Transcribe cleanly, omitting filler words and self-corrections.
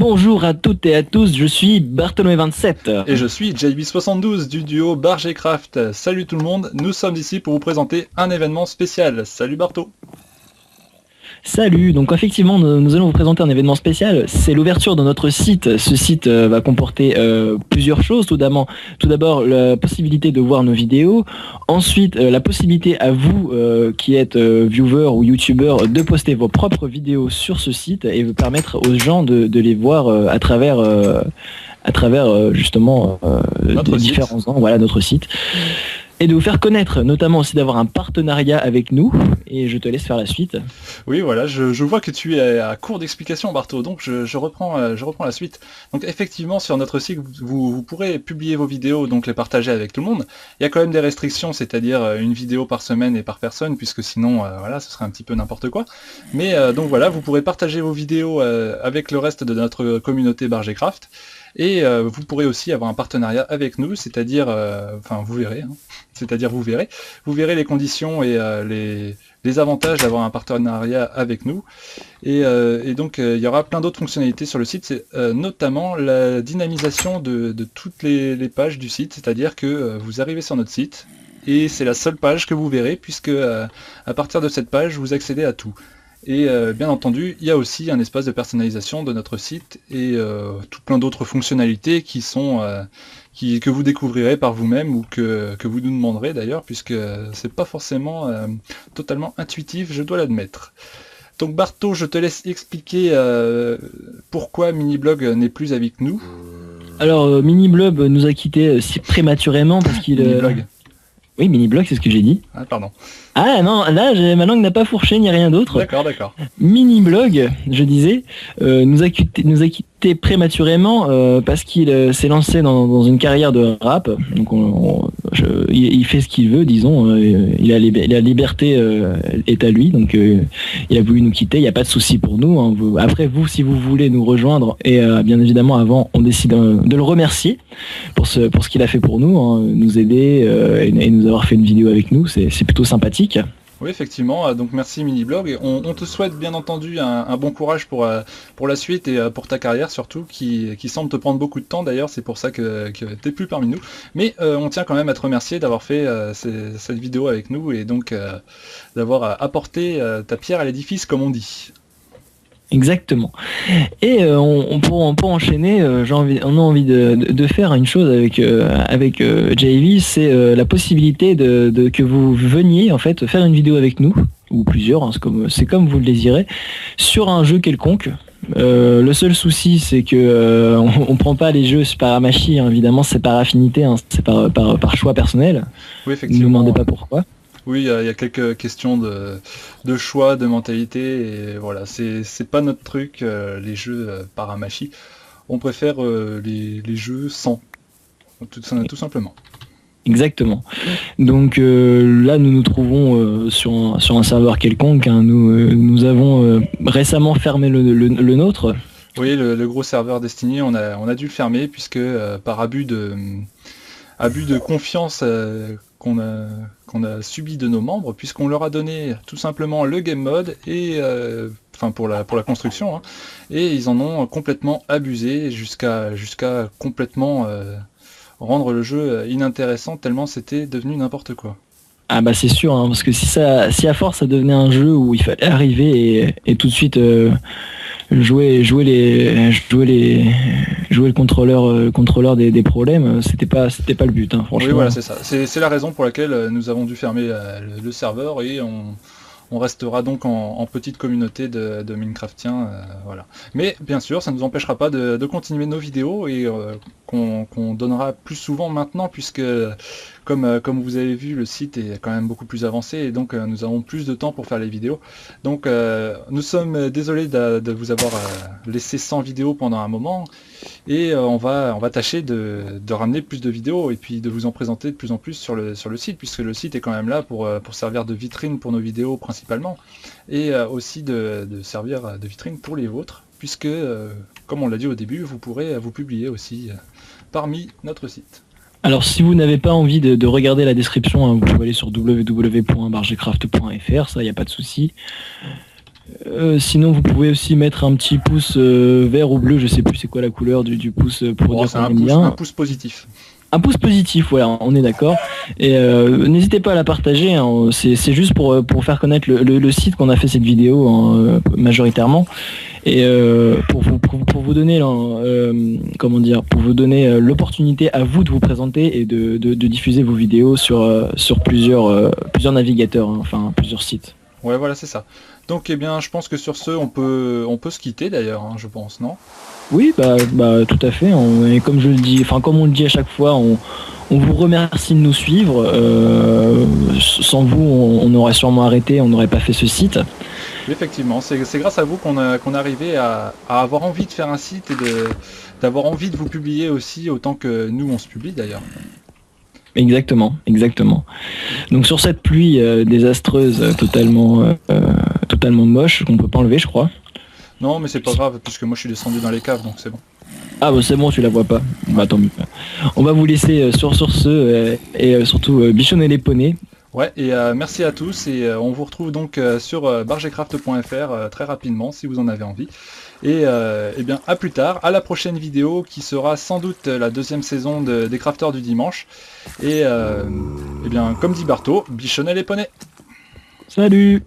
Bonjour à toutes et à tous, je suis Bartholomé27. Et je suis JB72 du duo Bargecraft. Salut tout le monde, nous sommes ici pour vous présenter un événement spécial. Salut Barto. Salut, donc effectivement nous allons vous présenter un événement spécial, c'est l'ouverture de notre site. Ce site va comporter plusieurs choses, tout d'abord la possibilité de voir nos vidéos, ensuite la possibilité à vous qui êtes viewer ou youtubeur de poster vos propres vidéos sur ce site et vous permettre aux gens de les voir à travers justement différents ans, voilà notre site. Et de vous faire connaître, notamment aussi d'avoir un partenariat avec nous, et je te laisse faire la suite. Oui voilà, je vois que tu es à court d'explications Barto, donc je reprends la suite. Donc effectivement sur notre site vous pourrez publier vos vidéos, donc les partager avec tout le monde. Il y a quand même des restrictions, c'est-à-dire une vidéo par semaine et par personne, puisque sinon voilà, ce serait un petit peu n'importe quoi. Mais donc voilà, vous pourrez partager vos vidéos avec le reste de notre communauté Bargecraft. Et vous pourrez aussi avoir un partenariat avec nous, c'est-à-dire, vous verrez, vous verrez les conditions et les avantages d'avoir un partenariat avec nous. Et donc il y aura plein d'autres fonctionnalités sur le site, c'est notamment la dynamisation de toutes les pages du site, c'est-à-dire que vous arrivez sur notre site, et c'est la seule page que vous verrez, puisque à partir de cette page, vous accédez à tout. Et bien entendu, il y a aussi un espace de personnalisation de notre site et tout plein d'autres fonctionnalités qui sont que vous découvrirez par vous-même ou que vous nous demanderez d'ailleurs, puisque c'est pas forcément totalement intuitif, je dois l'admettre. Donc Barto, je te laisse expliquer pourquoi Miniblog n'est plus avec nous. Alors Miniblog nous a quittés si prématurément parce qu'il... Miniblog. Oui, Miniblog, c'est ce que j'ai dit. Ah, pardon. Ah non, là, ma langue n'a pas fourché ni rien d'autre. D'accord. Miniblog, je disais, nous a quitté prématurément parce qu'il s'est lancé dans une carrière de rap. Donc il fait ce qu'il veut, disons. La liberté est à lui, donc il a voulu nous quitter. Il n'y a pas de souci pour nous. Hein. Après, vous, si vous voulez nous rejoindre, et bien évidemment, avant, on décide de le remercier pour ce qu'il a fait pour nous, hein, nous aider et nous avoir fait une vidéo avec nous. C'est plutôt sympathique. Oui, effectivement, donc merci Miniblog, et on te souhaite bien entendu un bon courage pour la suite et pour ta carrière surtout, qui semble te prendre beaucoup de temps d'ailleurs, c'est pour ça que t'es plus parmi nous, mais on tient quand même à te remercier d'avoir fait cette vidéo avec nous, et donc d'avoir apporté ta pierre à l'édifice, comme on dit. Exactement. Et pour enchaîner, on a envie de faire une chose avec JV, c'est la possibilité que vous veniez en fait faire une vidéo avec nous, ou plusieurs, hein, c'est comme vous le désirez, sur un jeu quelconque. Le seul souci, c'est que on prend pas les jeux par amachi, hein, évidemment, c'est par affinité, hein, c'est par choix personnel. Oui, effectivement. Ne nous demandez pas pourquoi. Oui, il y a quelques questions de choix, de mentalité, et voilà, c'est pas notre truc, les jeux par amachi. On préfère les jeux sans, tout simplement. Exactement. Donc là, nous nous trouvons sur un serveur quelconque. Hein. Nous avons récemment fermé le nôtre. Oui, le gros serveur Destiny, on a dû le fermer, puisque par abus de confiance qu'on a subi de nos membres, puisqu'on leur a donné tout simplement le game mode et pour la construction, hein, et ils en ont complètement abusé jusqu'à complètement rendre le jeu inintéressant, tellement c'était devenu n'importe quoi. Ah bah c'est sûr, hein, parce que si à force ça devenait un jeu où il fallait arriver et tout de suite jouer le contrôleur des problèmes, c'était pas le but, hein, franchement. Oui, voilà, c'est ça. C'est la raison pour laquelle nous avons dû fermer le serveur, et on restera donc en petite communauté de Minecraftiens, voilà. Mais bien sûr, ça ne nous empêchera pas de continuer nos vidéos, et qu'on donnera plus souvent maintenant, puisque comme vous avez vu, le site est quand même beaucoup plus avancé, et donc nous avons plus de temps pour faire les vidéos. Donc nous sommes désolés de vous avoir laissé sans vidéo pendant un moment, et on va tâcher de ramener plus de vidéos, et puis de vous en présenter de plus en plus sur le site, puisque le site est quand même là pour servir de vitrine pour nos vidéos principalement, et aussi de servir de vitrine pour les vôtres, puisque comme on l'a dit au début, vous pourrez vous publier aussi parmi notre site. Alors si vous n'avez pas envie de regarder la description, hein, vous pouvez aller sur www.bargecraft.fr, ça, il n'y a pas de souci. Sinon, vous pouvez aussi mettre un petit pouce vert ou bleu, je sais plus c'est quoi la couleur du pouce pour Bon, dire c'est qu'on un aime pouce, bien. un pouce positif. Un pouce positif, voilà, on est d'accord. Et n'hésitez pas à la partager, hein, c'est juste pour faire connaître le site qu'on a fait cette vidéo hein, majoritairement. Et pour vous donner, comment dire, pour vous donner l'opportunité à vous de vous présenter et de diffuser vos vidéos sur plusieurs navigateurs, hein, enfin plusieurs sites. Ouais, voilà, c'est ça. Donc, eh bien, je pense que sur ce, on peut se quitter d'ailleurs, hein, je pense, non? Oui, bah tout à fait. Et comme je le dis, enfin comme on le dit à chaque fois, on vous remercie de nous suivre. Sans vous, on aurait sûrement arrêté, on n'aurait pas fait ce site. Oui, effectivement, c'est grâce à vous qu'on est arrivé à avoir envie de faire un site et d'avoir envie de vous publier aussi autant que nous on se publie d'ailleurs. Exactement, exactement. Donc sur cette pluie désastreuse, totalement moche, qu'on peut pas enlever, je crois. Non, mais c'est pas grave puisque moi je suis descendu dans les caves donc c'est bon. Ah bah c'est bon, tu la vois pas. Bah tant mieux. On va vous laisser sur ce et surtout bichonner les poneys. Ouais, et merci à tous et on vous retrouve donc sur bargecraft.fr très rapidement si vous en avez envie. Et eh bien à plus tard, à la prochaine vidéo qui sera sans doute la deuxième saison des Crafteurs du dimanche. Et eh bien comme dit Barto, bichonnez les poneys. Salut!